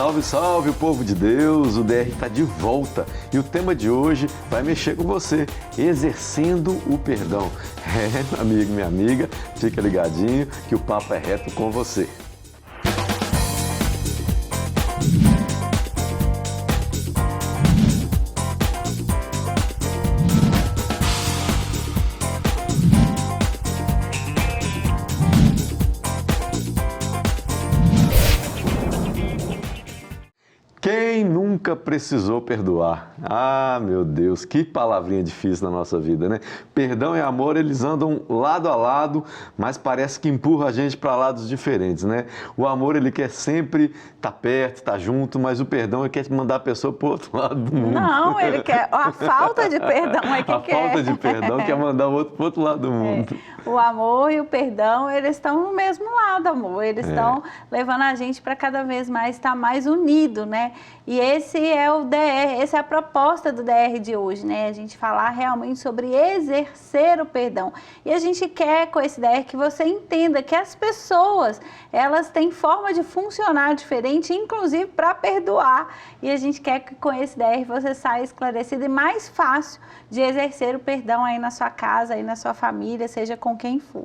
Salve, salve, povo de Deus! O DR está de volta e o tema de hoje vai mexer com você, exercendo o perdão. Meu amigo, minha amiga, fica ligadinho que o papo é reto com você. Quem nunca precisou perdoar? Ah, meu Deus, que palavrinha difícil na nossa vida, né? Perdão e amor, eles andam lado a lado, mas parece que empurra a gente para lados diferentes, né? O amor, ele quer sempre estar perto, estar junto, mas o perdão, ele quer mandar a pessoa para o outro lado do mundo. Não, ele quer... A falta de perdão é que quer. A falta de perdão quer mandar o outro para o outro lado do mundo. O amor e o perdão, eles estão no mesmo lado, amor. Eles estão levando a gente para cada vez mais estar mais unido, né? E esse é o DR, essa é a proposta do DR de hoje, né? A gente falar realmente sobre exercer o perdão. E a gente quer com esse DR que você entenda que as pessoas, elas têm forma de funcionar diferente, inclusive para perdoar. E a gente quer que com esse DR você saia esclarecido e mais fácil de exercer o perdão aí na sua casa, aí na sua família, seja com quem for.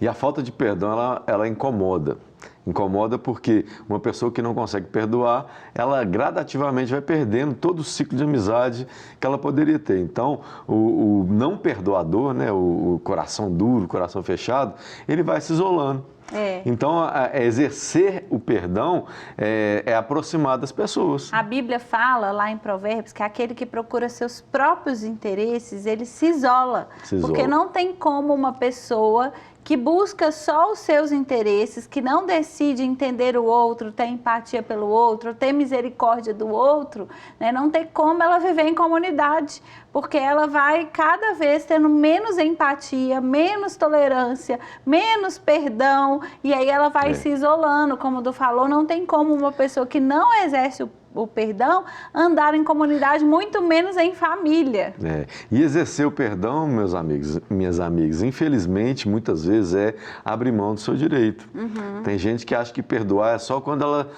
E a falta de perdão, ela incomoda. Incomoda porque uma pessoa que não consegue perdoar, ela gradativamente vai perdendo todo o ciclo de amizade que ela poderia ter. Então, o não perdoador, né, o coração duro, o coração fechado, ele vai se isolando. Então, exercer o perdão é aproximar das pessoas. A Bíblia fala lá em Provérbios que aquele que procura seus próprios interesses, ele se isola. Porque não tem como uma pessoa que busca só os seus interesses, que não decide entender o outro, ter empatia pelo outro, ter misericórdia do outro, né? Não tem como ela viver em comunidade, porque ela vai cada vez tendo menos empatia, menos tolerância, menos perdão, e aí ela vai se isolando, como o Du falou, não tem como uma pessoa que não exerce o perdão andar em comunidade, muito menos em família. E exercer o perdão, meus amigos, minhas amigas, infelizmente, muitas vezes abrir mão do seu direito. Tem gente que acha que perdoar é só quando ela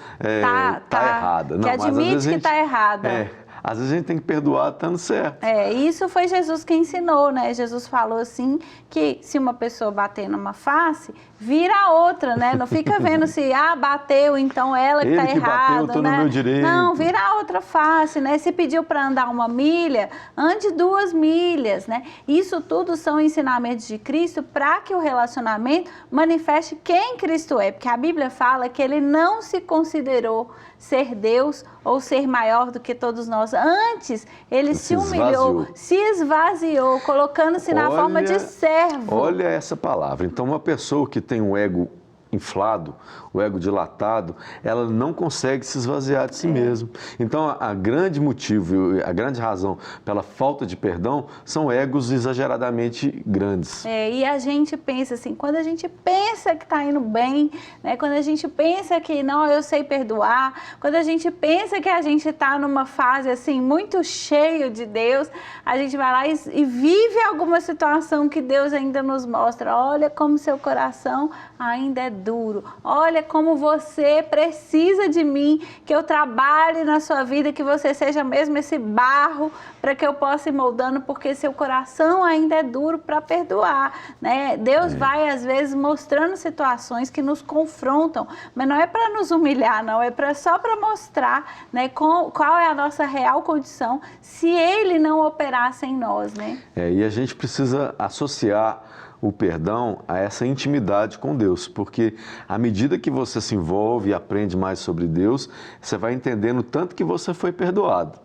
tá errada. Que admite que está errada. Às vezes a gente tem que perdoar estando certo. Isso foi Jesus que ensinou, né? Jesus falou assim, que se uma pessoa bater numa face, vira a outra, né? Não fica vendo se, bateu, então ela que está errada, bateu, tô né? no meu direito. Não, vira a outra face, né? Se pediu para andar 1 milha, ande 2 milhas, né? Isso tudo são ensinamentos de Cristo para que o relacionamento manifeste quem Cristo é. Porque a Bíblia fala que ele não se considerou ser Deus ou ser maior do que todos nós. Antes, ele se humilhou, se esvaziou, colocando-se na forma de servo. Olha essa palavra. Então, uma pessoa que tem um ego inflado, o ego dilatado, ela não consegue se esvaziar de si mesma. Então, a grande motivo, a grande razão pela falta de perdão são egos exageradamente grandes. E a gente pensa assim, quando a gente pensa que está indo bem, né? Quando a gente pensa que, não, eu sei perdoar, quando a gente pensa que a gente está numa fase assim, muito cheio de Deus, a gente vai lá e vive alguma situação que Deus ainda nos mostra. Olha como seu coração ainda é duro. Olha como você precisa de mim, que eu trabalhe na sua vida, que você seja mesmo esse barro para que eu possa ir moldando, porque seu coração ainda é duro para perdoar, né? Deus vai, às vezes, mostrando situações que nos confrontam, mas não é para nos humilhar, não, é só para mostrar, né, qual é a nossa real condição se Ele não operasse em nós, né? E a gente precisa associar o perdão a essa intimidade com Deus, porque à medida que você se envolve e aprende mais sobre Deus, você vai entendendo tanto que você foi perdoado.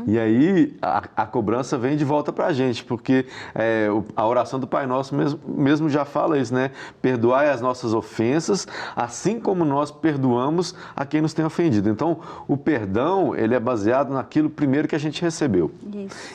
E aí a cobrança vem de volta para a gente, porque a oração do Pai Nosso mesmo já fala isso, né? Perdoai as nossas ofensas, assim como nós perdoamos a quem nos tem ofendido. Então, o perdão, ele é baseado naquilo primeiro que a gente recebeu.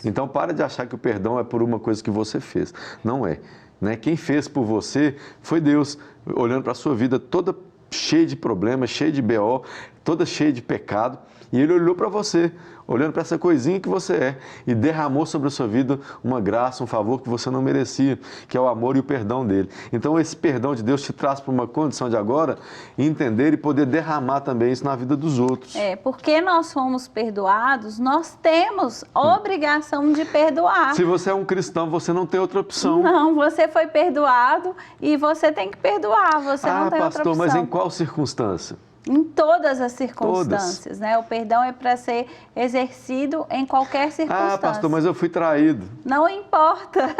Então, para de achar que o perdão é por uma coisa que você fez. Não é. Né? Quem fez por você foi Deus, olhando para a sua vida toda cheia de problemas, cheia de BO, toda cheia de pecado, e Ele olhou para você, olhando para essa coisinha que você é, e derramou sobre a sua vida uma graça, um favor que você não merecia, que é o amor e o perdão dele. Então esse perdão de Deus te traz para uma condição de agora entender e poder derramar também isso na vida dos outros. Porque nós fomos perdoados, nós temos obrigação de perdoar. Se você é um cristão, você não tem outra opção. Não, você foi perdoado e você tem que perdoar, você não tem outra opção. Mas em qual circunstância? Em todas as circunstâncias, né? O perdão é para ser exercido em qualquer circunstância. Pastor, mas eu fui traído. Não importa,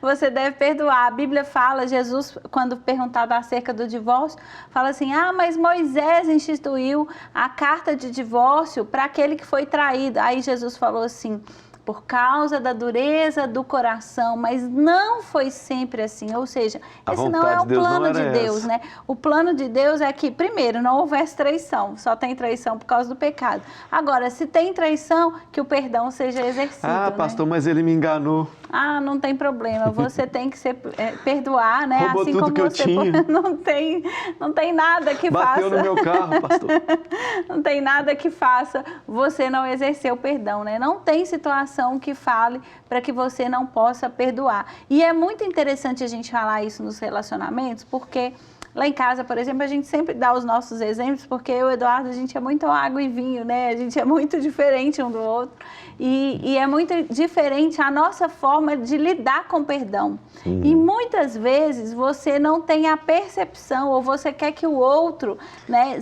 você deve perdoar. A Bíblia fala, Jesus, quando perguntado acerca do divórcio, fala assim, mas Moisés instituiu a carta de divórcio para aquele que foi traído. Aí Jesus falou assim, por causa da dureza do coração, mas não foi sempre assim, ou seja, esse não é o plano de Deus, né? O plano de Deus é que, primeiro, não houvesse traição, só tem traição por causa do pecado. Agora, se tem traição, que o perdão seja exercido, pastor, mas ele me enganou. Não tem problema, você tem que perdoar, né? Roubou assim tudo como que você eu tinha. Não tem nada que Bateu no meu carro, pastor. Não tem nada que faça você não exercer o perdão, né? Não tem situação que fale para que você não possa perdoar. E é muito interessante a gente falar isso nos relacionamentos, porque lá em casa, por exemplo, a gente sempre dá os nossos exemplos, porque eu e o Eduardo, a gente é muito água e vinho, né? A gente é muito diferente um do outro. E é muito diferente a nossa forma de lidar com o perdão. E muitas vezes você não tem a percepção, ou você quer que o outro, né,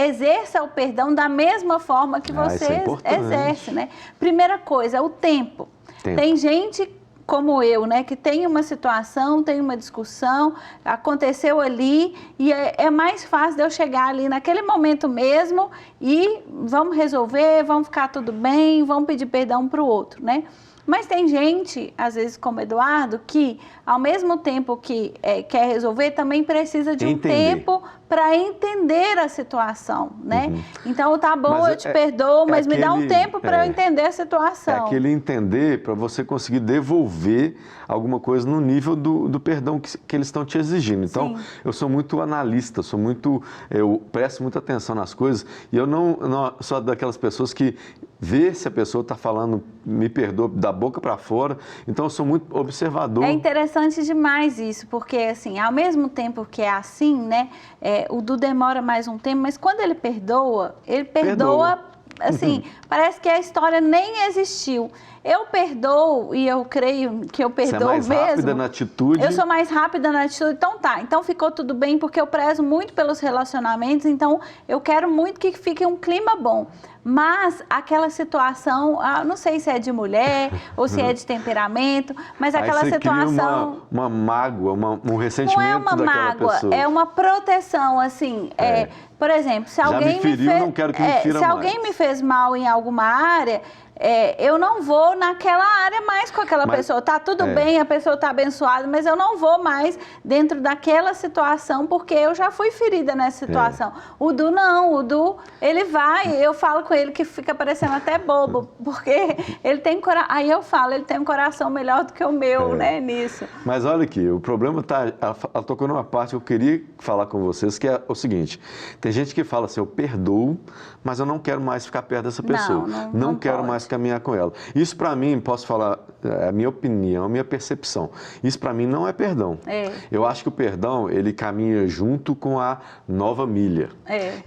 exerça o perdão da mesma forma que você exerce, né? Primeira coisa, o tempo. Tem gente como eu, né, que tem uma situação, tem uma discussão, aconteceu ali e é mais fácil de eu chegar ali naquele momento mesmo e vamos resolver, vamos ficar tudo bem, vamos pedir perdão para o outro, né? Mas tem gente, às vezes como Eduardo, que ao mesmo tempo que quer resolver, também precisa de um tempo para entender a situação, né? Então, tá bom, eu te perdoo, mas me dá um tempo para eu entender a situação. É aquele entender para você conseguir devolver alguma coisa no nível do perdão que eles estão te exigindo. Então, eu sou muito analista, eu presto muita atenção nas coisas e eu não sou daquelas pessoas que vê se a pessoa está falando, me perdoa, da boca para fora. Então, eu sou muito observador. É interessante demais isso, porque, assim, ao mesmo tempo que é assim, né, o Du demora mais um tempo, mas quando ele perdoa assim, parece que a história nem existiu. Eu perdoo e eu creio que eu perdoo mesmo. Você é mais rápida na atitude? Eu sou mais rápida na atitude. Então tá, então ficou tudo bem porque eu prezo muito pelos relacionamentos, então eu quero muito que fique um clima bom. Mas aquela situação, não sei se é de mulher ou se é de temperamento, mas aquela situação... Cria uma mágoa, um ressentimento daquela pessoa. Não é uma mágoa, é uma proteção, assim. Por exemplo, se alguém não quero que me fira se alguém me fez mal em alguma área, eu não vou naquela área mais com aquela pessoa. Tá tudo bem, a pessoa tá abençoada, mas eu não vou mais dentro daquela situação porque eu já fui ferida nessa situação. O Du não, o Du, ele vai, eu falo com ele que fica parecendo até bobo, porque ele tem coração, aí eu falo, ele tem um coração melhor do que o meu, né, nisso. Mas olha aqui, o problema tá, ela tocou numa parte que eu queria falar com vocês, que é o seguinte, tem gente que fala assim, eu perdoo, mas eu não quero mais ficar perto dessa pessoa, não quero mais caminhar com ela. Isso para mim, posso falar, é a minha opinião, a minha percepção. Isso para mim não é perdão. Eu acho que o perdão, ele caminha junto com a nova milha.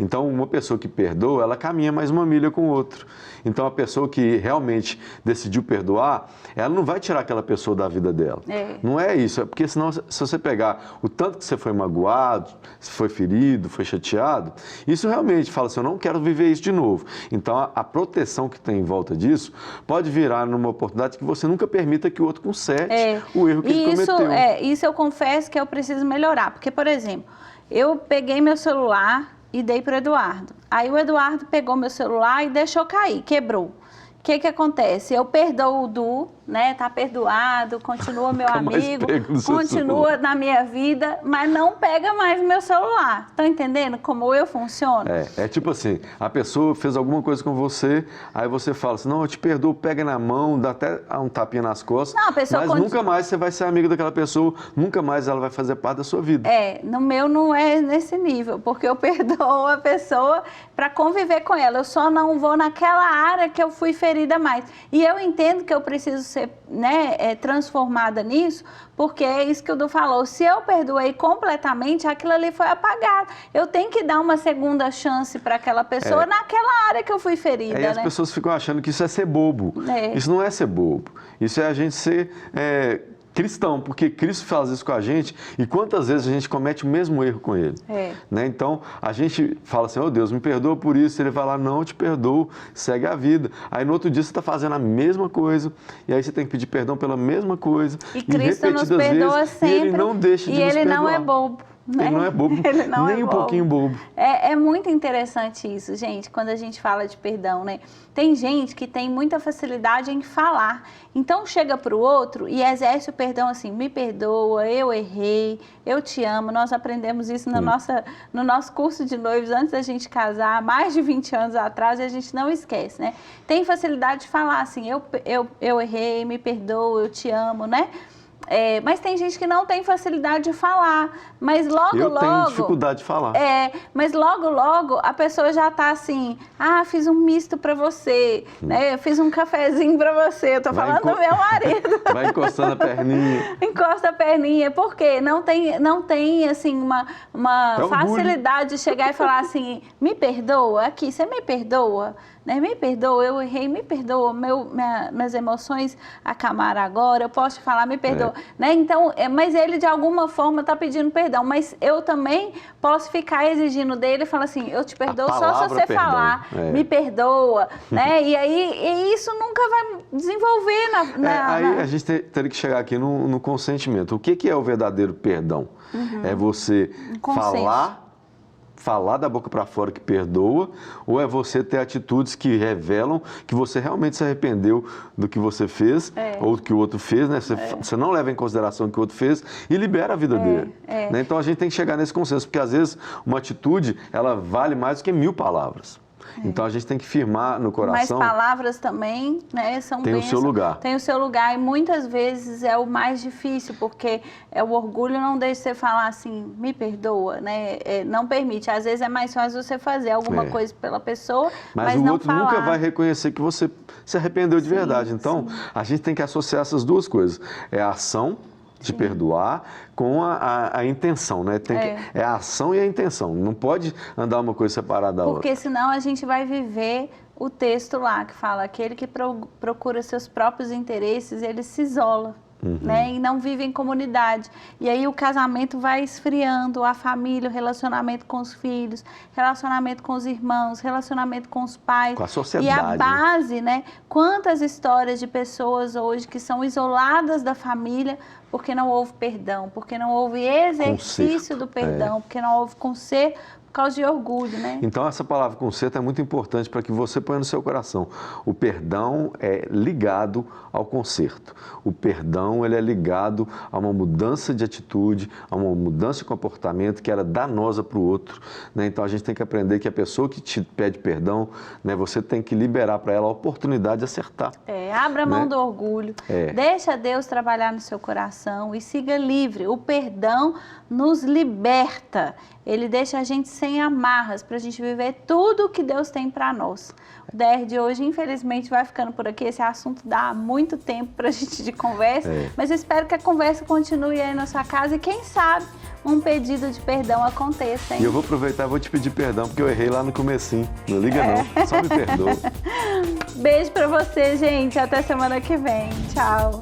Então, uma pessoa que perdoa, ela caminha mais uma milha com o outro. Então, a pessoa que realmente decidiu perdoar, ela não vai tirar aquela pessoa da vida dela. Não é isso, é porque senão, se você pegar o tanto que você foi magoado, se foi ferido, foi chateado, isso realmente fala assim, eu não quero viver isso de novo. Então, a proteção que tem em volta disso pode virar numa oportunidade que você nunca permita que o outro conserte o erro que ele cometeu. Isso eu confesso que eu preciso melhorar, porque, por exemplo, eu peguei meu celular e dei para o Eduardo. Aí o Eduardo pegou meu celular e deixou cair, quebrou. O que acontece? Eu perdoo o Du, né? Tá perdoado, continua meu Nunca mais amigo, pega no seu continua celular. na minha vida, mas não pega mais meu celular. Estão entendendo como eu funciono? É tipo assim, a pessoa fez alguma coisa com você, aí você fala assim, não, eu te perdoo, pega na mão, dá até um tapinha nas costas, Não, a pessoa mas nunca mais você vai ser amigo daquela pessoa, nunca mais ela vai fazer parte da sua vida. No meu não é nesse nível, porque eu perdoo a pessoa para conviver com ela. Eu só não vou naquela área que eu fui ferida mais. E eu entendo que eu preciso ser, né, transformada nisso, porque é isso que o Du falou. Se eu perdoei completamente, aquilo ali foi apagado. Eu tenho que dar uma segunda chance para aquela pessoa naquela área que eu fui ferida. Aí as né? pessoas ficam achando que isso é ser bobo. Isso não é ser bobo. Isso é a gente ser cristão, porque Cristo faz isso com a gente e quantas vezes a gente comete o mesmo erro com Ele. Né? Então, a gente fala assim, oh Deus, me perdoa por isso. Ele vai lá, não, eu te perdoo, segue a vida. Aí no outro dia você está fazendo a mesma coisa e aí você tem que pedir perdão pela mesma coisa. E Cristo nos perdoa sempre. E Ele não deixa de nos perdoar. E Ele não é bobo. Ele não é bobo, nem um pouquinho bobo. É muito interessante isso, gente, quando a gente fala de perdão, né? Tem gente que tem muita facilidade em falar. Então chega para o outro e exerce o perdão assim, me perdoa, eu errei, eu te amo. Nós aprendemos isso no nosso curso de noivos antes da gente casar, mais de 20 anos atrás, e a gente não esquece, né? Tem facilidade de falar assim, eu errei, me perdoa, eu te amo, né? Mas tem gente que não tem facilidade de falar, mas logo... Eu tenho dificuldade de falar. Mas logo a pessoa já tá assim, fiz um misto pra você, né? Eu fiz um cafezinho pra você, eu tô falando do meu marido. Vai encostando a perninha. Encosta a perninha, porque não tem assim, uma facilidade de chegar e falar assim, me perdoa, aqui, você me perdoa? Né? Me perdoa, eu errei, me perdoa, minhas emoções acalmaram agora, eu posso te falar, me perdoa. Né? Então, mas ele de alguma forma está pedindo perdão, mas eu também posso ficar exigindo dele e falar assim, eu te perdoo só se você falar, me perdoa, né? E aí isso nunca vai desenvolver Aí a gente teria que chegar aqui no consentimento. O que é o verdadeiro perdão? É você falar da boca para fora que perdoa, ou é você ter atitudes que revelam que você realmente se arrependeu do que você fez, ou do que o outro fez, né? Você não leva em consideração o que o outro fez e libera a vida dele. Né? Então a gente tem que chegar nesse consenso, porque às vezes uma atitude, ela vale mais do que 1000 palavras. Então a gente tem que firmar no coração. Mas palavras também, né, são tem bênçãos, o seu lugar. Tem o seu lugar e muitas vezes é o mais difícil, porque o orgulho não deixa você falar assim, me perdoa, né? Não permite. Às vezes é mais fácil você fazer alguma coisa pela pessoa, mas o não outro falar. nunca vai reconhecer que você se arrependeu de verdade. Então a gente tem que associar essas duas coisas. É a ação de perdoar com a intenção, né? É a ação e a intenção. Não pode andar uma coisa separada da outra. Porque senão a gente vai viver o texto lá que fala, aquele que procura seus próprios interesses, ele se isola. Né? E não vive em comunidade. E aí o casamento vai esfriando, a família, o relacionamento com os filhos, relacionamento com os irmãos, relacionamento com os pais. Com a sociedade. E a base, né? Quantas histórias de pessoas hoje que são isoladas da família porque não houve perdão, porque não houve exercício do perdão, porque não houve conserto, por causa de orgulho, né? Então essa palavra conserto é muito importante para que você ponha no seu coração. O perdão é ligado ao conserto. O perdão ele é ligado a uma mudança de atitude, a uma mudança de comportamento que era danosa para o outro. Né? Então a gente tem que aprender que a pessoa que te pede perdão, né, você tem que liberar para ela a oportunidade de acertar. Abra a mão do orgulho, deixa Deus trabalhar no seu coração e siga livre. O perdão nos liberta. Ele deixa a gente sem amarras para a gente viver tudo o que Deus tem para nós. O DR de hoje, infelizmente, vai ficando por aqui. Esse assunto dá muito tempo para a gente de conversa, mas eu espero que a conversa continue aí na sua casa e quem sabe um pedido de perdão aconteça, hein? E eu vou aproveitar e vou te pedir perdão, porque eu errei lá no comecinho. Não liga não, só me perdoa. Beijo para você, gente. Até semana que vem. Tchau.